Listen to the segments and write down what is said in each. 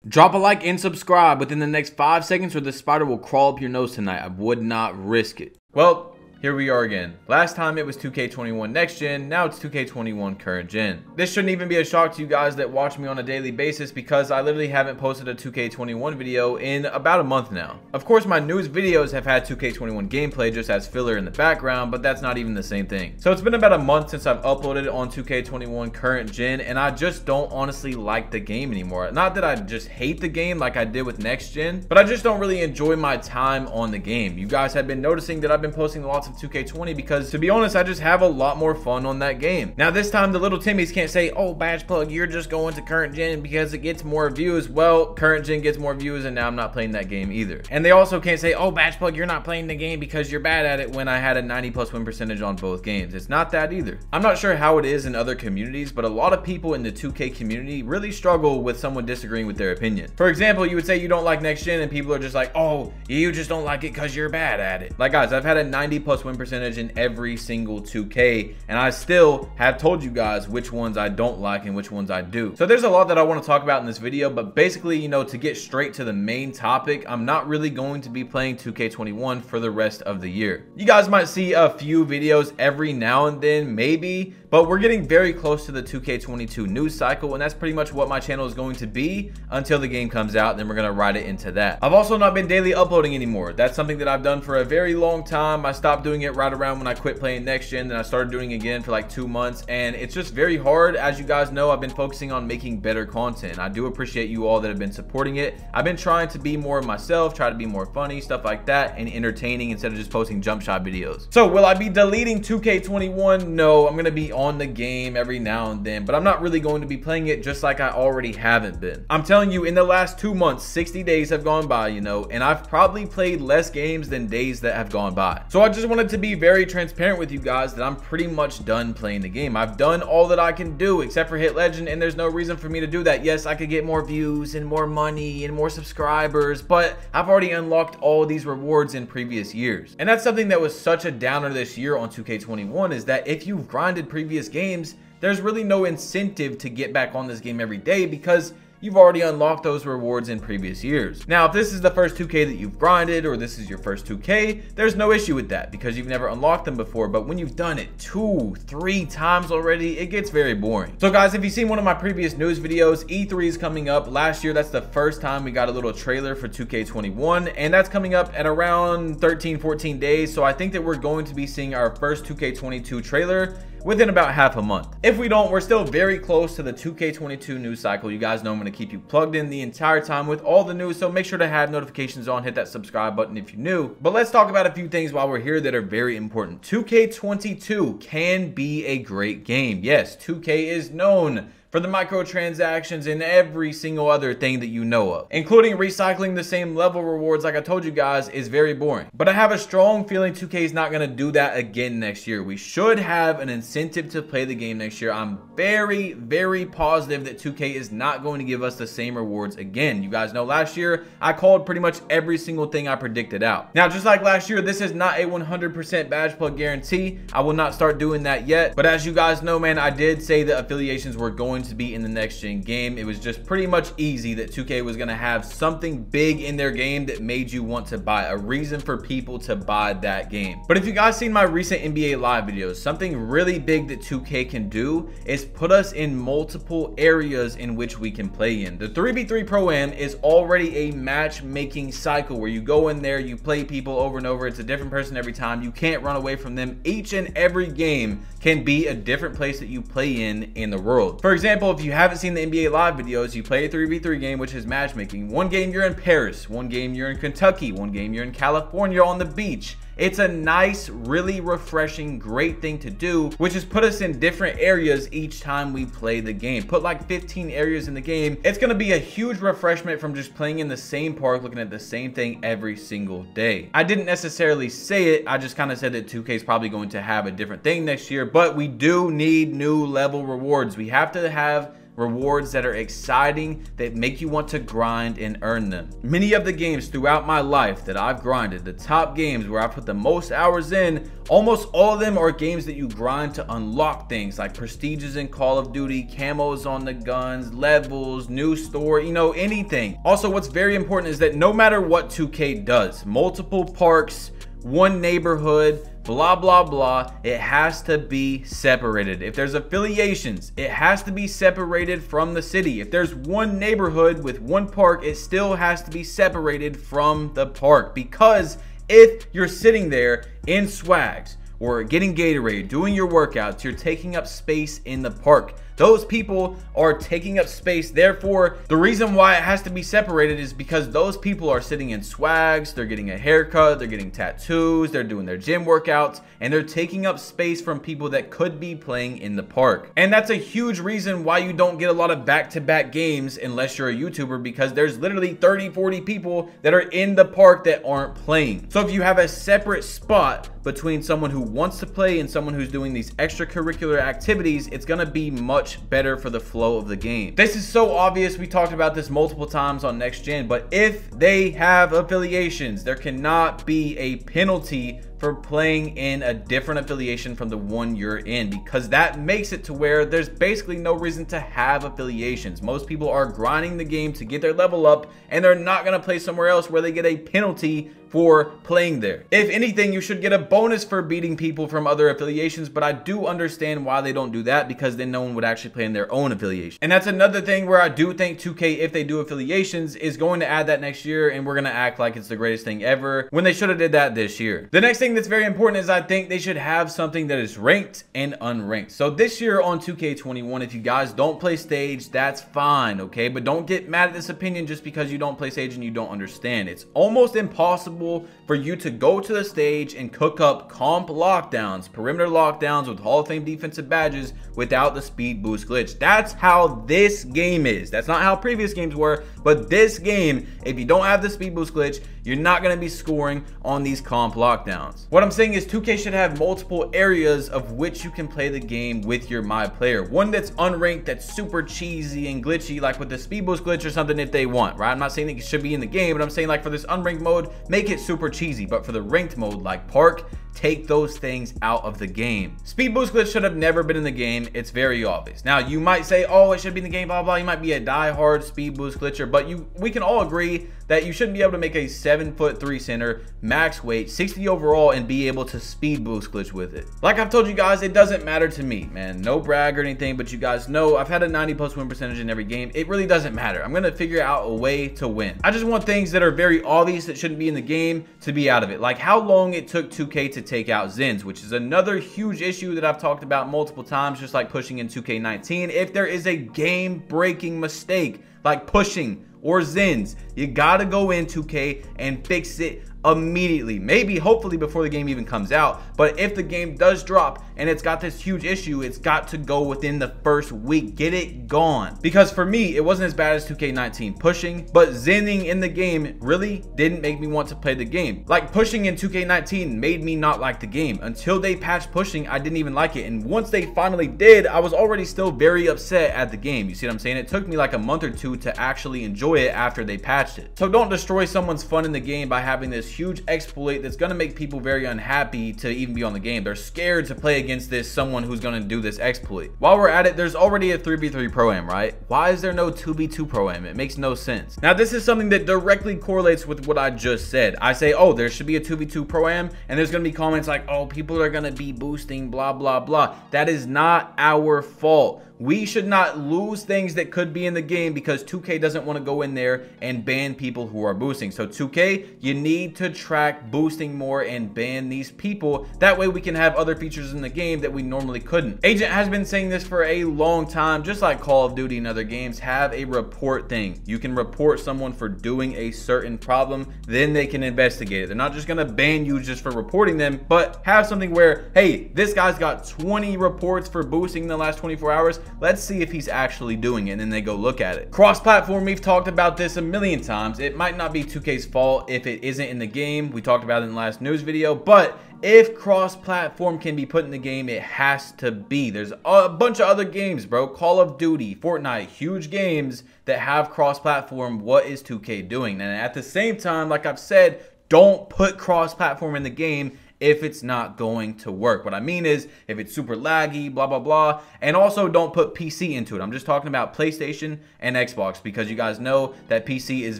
Drop a like and subscribe within the next 5 seconds or the spider will crawl up your nose tonight. I would not risk it. Well, here we are again. Last time it was 2K21 next gen, now it's 2K21 current gen. This shouldn't even be a shock to you guys that watch me on a daily basis because I literally haven't posted a 2K21 video in about a month now. Of course, my newest videos have had 2K21 gameplay just as filler in the background, but that's not even the same thing. So it's been about a month since I've uploaded on 2K21 current gen, and I just don't honestly like the game anymore. Not that I just hate the game like I did with next gen, but I just don't really enjoy my time on the game. You guys have been noticing that I've been posting lots of 2K20 because, to be honest, I just have a lot more fun on that game. Now this time the little Timmies can't say, oh Badge Plug, you're just going to current gen because it gets more views. Well, current gen gets more views and now I'm not playing that game either. And they also can't say, oh Badge Plug, you're not playing the game because you're bad at it, when I had a 90+ win percentage on both games. It's not that either. I'm not sure how it is in other communities, but a lot of people in the 2K community really struggle with someone disagreeing with their opinion. For example, you would say you don't like next gen and people are just like, oh, you just don't like it because you're bad at it. Like guys, I've had a 90+ win percentage in every single 2K, and I still have told you guys which ones I don't like and which ones I do. So there's a lot that I want to talk about in this video, but basically, you know, to get straight to the main topic, I'm not really going to be playing 2K21 for the rest of the year. You guys might see a few videos every now and then, maybe, but we're getting very close to the 2K22 news cycle, and that's pretty much what my channel is going to be until the game comes out. Then we're going to ride it into that. I've also not been daily uploading anymore. That's something that I've done for a very long time. I stopped doing it right around when I quit playing next gen, then I started doing it again for like 2 months, and it's just very hard. As you guys know, I've been focusing on making better content. I do appreciate you all that have been supporting it. I've been trying to be more myself, try to be more funny, stuff like that, and entertaining instead of just posting jump shot videos. So will I be deleting 2K21? No, I'm gonna be on the game every now and then, but I'm not really going to be playing it just like I already haven't been. I'm telling you, in the last 2 months, 60 days have gone by, you know, and I've probably played less games than days that have gone by. So I just wanted to be very transparent with you guys that I'm pretty much done playing the game. I've done all that I can do except for hit legend, and there's no reason for me to do that. Yes, I could get more views and more money and more subscribers, but I've already unlocked all these rewards in previous years. And that's something that was such a downer this year on 2K21, is that if you've grinded previous games, there's really no incentive to get back on this game every day because you've already unlocked those rewards in previous years. Now, if this is the first 2K that you've grinded, or this is your first 2K, there's no issue with that because you've never unlocked them before. But when you've done it 2-3 times already, it gets very boring. So guys, if you've seen one of my previous news videos, E3 is coming up. Last year, that's the first time we got a little trailer for 2K21, and that's coming up at around 13-14 days. So I think that we're going to be seeing our first 2K22 trailer within about half a month. If we don't, we're still very close to the 2K22 news cycle. You guys know I'm going to keep you plugged in the entire time with all the news, so make sure to have notifications on, hit that subscribe button if you're new. But let's talk about a few things while we're here that are very important. 2K22 can be a great game. Yes, 2K is known for the microtransactions and every single other thing that you know of, including recycling the same level rewards. Like I told you guys, is very boring. But I have a strong feeling 2K is not going to do that again next year. We should have an incentive to play the game next year. I'm very, very positive that 2K is not going to give us the same rewards again. You guys know last year, I called pretty much every single thing I predicted out. Now, just like last year, this is not a 100% badge plug guarantee. I will not start doing that yet. But as you guys know, man, I did say that affiliations were going to be in the next gen game. It was just pretty much easy that 2K was going to have something big in their game that made you want to buy, a reason for people to buy that game. But if you guys seen my recent NBA live videos, something really big that 2K can do is put us in multiple areas in which we can play in. The 3v3 Pro-Am is already a matchmaking cycle where you go in there, you play people over and over. It's a different person every time. You can't run away from them. Each and every game can be a different place that you play in the world. For example, if you haven't seen the NBA live videos, you play a 3v3 game, which is matchmaking. One game you're in Paris, one game you're in Kentucky, one game you're in California on the beach. It's a nice, really refreshing, great thing to do, which is put us in different areas each time we play the game. Put like 15 areas in the game. It's going to be a huge refreshment from just playing in the same park, looking at the same thing every single day. I didn't necessarily say it. I just kind of said that 2K is probably going to have a different thing next year, but we do need new level rewards. We have to have rewards that are exciting, that make you want to grind and earn them. Many of the games throughout my life that I've grinded, the top games where I put the most hours in, almost all of them are games that you grind to unlock things like prestiges in Call of Duty, camos on the guns, levels, new story, anything. Also, what's very important is that no matter what 2K does, multiple parks, one neighborhood, blah blah blah, it has to be separated. If there's affiliations, it has to be separated from the city. If there's one neighborhood with one park, it still has to be separated from the park, because if you're sitting there in swags or getting Gatorade, doing your workouts, you're taking up space in the park. Those people are taking up space. Therefore, the reason why it has to be separated is because those people are sitting in swags, they're getting a haircut, they're getting tattoos, they're doing their gym workouts, and they're taking up space from people that could be playing in the park. And that's a huge reason why you don't get a lot of back-to-back games unless you're a YouTuber, because there's literally 30, 40 people that are in the park that aren't playing. So if you have a separate spot between someone who wants to play and someone who's doing these extracurricular activities, it's gonna be much better for the flow of the game. This is so obvious. We talked about this multiple times on Next Gen, but if they have affiliations, there cannot be a penalty for playing in a different affiliation from the one you're in, because that makes it to where there's basically no reason to have affiliations. Most people are grinding the game to get their level up, and they're not going to play somewhere else where they get a penalty for playing there. If anything, you should get a bonus for beating people from other affiliations, but I do understand why they don't do that, because then no one would actually play in their own affiliation. And that's another thing where I do think 2K, if they do affiliations, is going to add that next year, and we're going to act like it's the greatest thing ever when they should have did that this year. The next thing that's very important is I think they should have something that is ranked and unranked. So this year on 2K21, if you guys don't play stage, that's fine, okay? But don't get mad at this opinion just because you don't play stage and you don't understand. It's almost impossible for you to go to the stage and cook up comp lockdowns, perimeter lockdowns with Hall of Fame defensive badges without the speed boost glitch. That's how this game is. That's not how previous games were, but this game, if you don't have the speed boost glitch, you're not going to be scoring on these comp lockdowns. What I'm saying is 2K should have multiple areas of which you can play the game with your My Player. One that's unranked, that's super cheesy and glitchy, like with the speed boost glitch or something if they want, right? I'm not saying that it should be in the game, but I'm saying like for this unranked mode, make it super cheesy. But for the ranked mode like Park, take those things out of the game. Speed boost glitch should have never been in the game. It's very obvious. Now you might say, oh, it should be in the game, blah blah. You might be a die-hard speed boost glitcher, but we can all agree that you shouldn't be able to make a 7'3" center, max weight, 60 overall, and be able to speed boost glitch with it. Like I've told you guys, it doesn't matter to me, man. No brag or anything, but you guys know I've had a 90+ win percentage in every game. It really doesn't matter. I'm gonna figure out a way to win. I just want things that are very obvious that shouldn't be in the game to be out of it. Like how long it took 2K to take out Zins, which is another huge issue that I've talked about multiple times, just like pushing in 2K19. If there is a game-breaking mistake like pushing or Zins, you gotta go in 2K and fix it immediately, maybe hopefully before the game even comes out. But if the game does drop and it's got this huge issue, it's got to go within the first week. Get it gone. Because for me, it wasn't as bad as 2K19 pushing, but zinning in the game really didn't make me want to play the game. Like pushing in 2K19 made me not like the game. Until they patched pushing, I didn't even like it. And once they finally did, I was already still very upset at the game. You see what I'm saying? It took me like a month or two to actually enjoy it after they patched it. So don't destroy someone's fun in the game by having this huge exploit that's going to make people very unhappy to even be on the game. They're scared to play against someone who's going to do this exploit. While we're at it, there's already a 3v3 pro-am, right? Why is there no 2v2 pro-am? It makes no sense. Now this is something that directly correlates with what I just said. I say, oh, there should be a 2v2 pro-am, and there's going to be comments like, oh, people are going to be boosting blah blah blah. That is not our fault. We should not lose things that could be in the game because 2K doesn't want to go in there and ban people who are boosting. So 2K, you need to track boosting more and ban these people. That way we can have other features in the game that we normally couldn't. Agent has been saying this for a long time, just like Call of Duty and other games. Have a report thing. You can report someone for doing a certain problem, then they can investigate it. They're not just going to ban you just for reporting them, but have something where, hey, this guy's got 20 reports for boosting in the last 24 hours. let's see if he's actually doing it. And then they go look at it. Cross-platform, we've talked about this a million times. It might not be 2K's fault if it isn't in the game. We talked about it in the last news video, but if cross-platform can be put in the game, it has to be. There's a bunch of other games, bro. Call of Duty, Fortnite, huge games that have cross-platform. What is 2K doing? And at the same time, like I've said, don't put cross-platform in the game if it's not going to work. What I mean is if it's super laggy, blah, blah, blah. And also don't put PC into it. I'm just talking about PlayStation and Xbox, because you guys know that PC is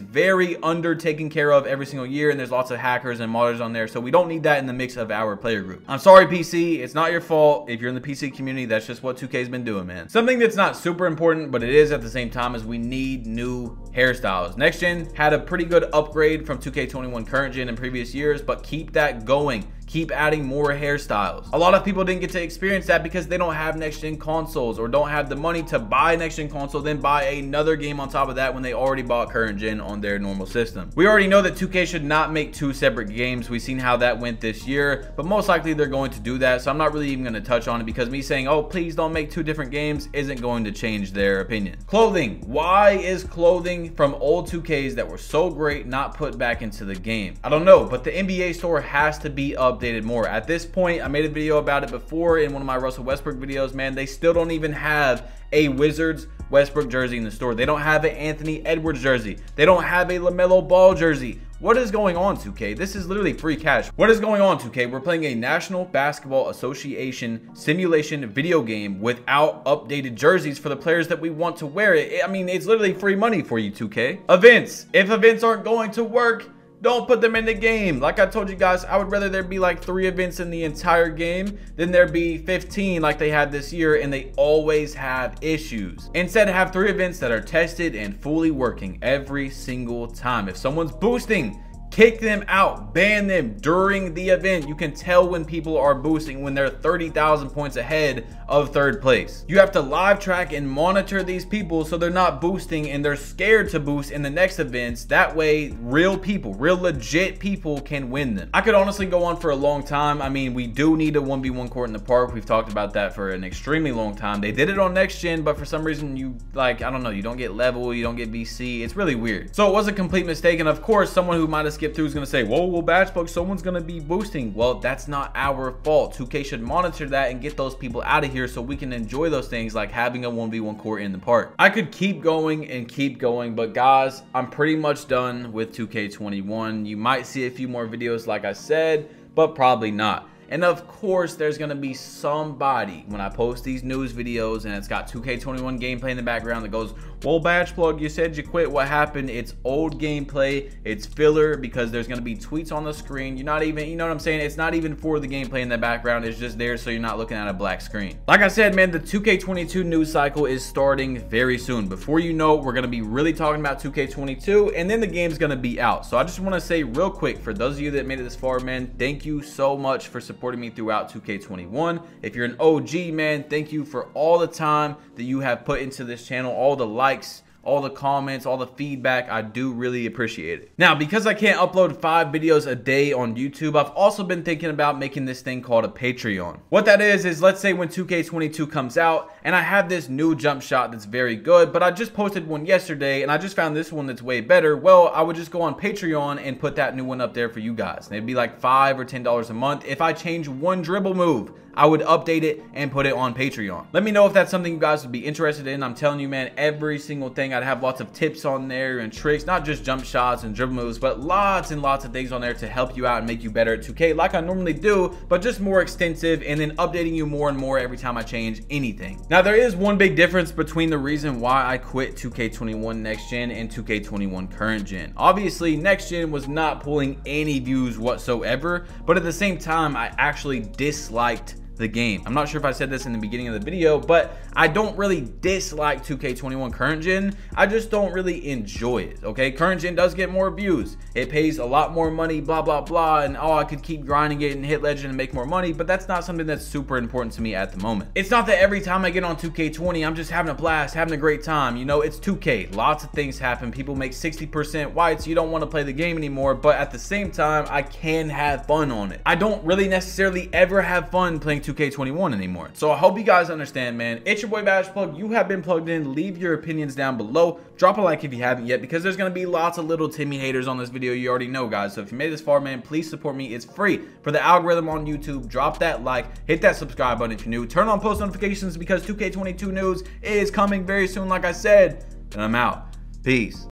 very under taken care of every single year, and there's lots of hackers and modders on there. So we don't need that in the mix of our player group. I'm sorry, PC. It's not your fault. If you're in the PC community, that's just what 2K's been doing, man. Something that's not super important, but it is at the same time, is we need new hairstyles. Next Gen had a pretty good upgrade from 2K21 current gen in previous years, but keep that going. Keep adding more hairstyles. A lot of people didn't get to experience that because they don't have next gen consoles or don't have the money to buy a next gen console, then buy another game on top of that when they already bought current gen on their normal system. We already know that 2K should not make two separate games. We've seen how that went this year, but most likely they're going to do that. So I'm not really even going to touch on it, because me saying, oh, please don't make two different games, isn't going to change their opinion. Clothing. Why is clothing from old 2Ks that were so great not put back into the game? I don't know, but the NBA store has to be updated more. At this point, I made a video about it before in one of my Russell Westbrook videos, man. They still don't even have a Wizards Westbrook jersey in the store. They don't have an Anthony Edwards jersey. They don't have a LaMelo Ball jersey. What is going on, 2K? This is literally free cash. What is going on, 2K? We're playing a National Basketball Association simulation video game without updated jerseys for the players that we want to wear it. I mean, it's literally free money for you, 2K. Events. If events aren't going to work, don't put them in the game. Like I told you guys, I would rather there be like 3 events in the entire game than there be 15 like they had this year, and they always have issues. Instead, have 3 events that are tested and fully working every single time. If someone's boosting, kick them out, ban them during the event. You can tell when people are boosting when they're 30,000 points ahead of third place. You have to live track and monitor these people so they're not boosting and they're scared to boost in the next events. That way, real people, real legit people can win them. I could honestly go on for a long time. I mean, we do need a 1v1 court in the park. We've talked about that for an extremely long time. They did it on next gen, but for some reason you I don't know, you don't get level, you don't get BC. It's really weird. So it was a complete mistake. And of course, someone who might have skipped through is going to say, whoa, well, Batchbug, someone's going to be boosting. Well, that's not our fault. 2K should monitor that and get those people out of here so we can enjoy those things like having a 1v1 court in the park. I could keep going and keep going, but guys, I'm pretty much done with 2K21. You might see a few more videos like I said, but probably not. And of course, there's going to be somebody when I post these news videos and it's got 2K21 gameplay in the background that goes, well, Batchplug, you said you quit. What happened? It's old gameplay. It's filler because there's going to be tweets on the screen. You're not even, you know what I'm saying? It's not even for the gameplay in the background. It's just there so you're not looking at a black screen. Like I said, man, the 2K22 news cycle is starting very soon. Before you know it, we're going to be really talking about 2K22 and then the game's going to be out. So I just want to say real quick, for those of you that made it this far, man, thank you so much for supporting me throughout 2K21. If you're an OG, man, thank you for all the time that you have put into this channel, all the likes, all the comments, all the feedback. I do really appreciate it. Now, because I can't upload 5 videos a day on YouTube, I've also been thinking about making this thing called a Patreon. What that is let's say when 2K22 comes out and I have this new jump shot that's very good, but I just posted one yesterday and I just found this one that's way better. Well, I would just go on Patreon and put that new one up there for you guys. And it'd be like $5 or $10 a month. If I change one dribble move, I would update it and put it on Patreon. Let me know if that's something you guys would be interested in. I'm telling you, man, every single thing. I'd have lots of tips on there and tricks, not just jump shots and dribble moves, but lots and lots of things on there to help you out and make you better at 2K like I normally do, but just more extensive, and then updating you more and more every time I change anything. Now, there is one big difference between the reason why I quit 2K21 next gen and 2K21 current gen. Obviously, next gen was not pulling any views whatsoever, but at the same time, I actually disliked the game. I'm not sure if I said this in the beginning of the video, but I don't really dislike 2K21 current gen. I just don't really enjoy it, okay? Current gen does get more views. It pays a lot more money, blah, blah, blah, and oh, I could keep grinding it and hit legend and make more money, but that's not something that's super important to me at the moment. It's not that every time I get on 2K20, I'm just having a blast, having a great time. You know, it's 2K. Lots of things happen. People make 60% whites. You don't want to play the game anymore, but at the same time, I can have fun on it. I don't really necessarily ever have fun playing 2K21 anymore. So I hope you guys understand, man. It's your boy BashPlug. You have been plugged in. Leave your opinions down below. Drop a like if you haven't yet, because there's going to be lots of little Timmy haters on this video. You already know, guys. So if you made it this far, man, please support me. It's free for the algorithm on YouTube. Drop that like, hit that subscribe button if you're new. Turn on post notifications because 2K22 news is coming very soon, like I said. And I'm out. Peace.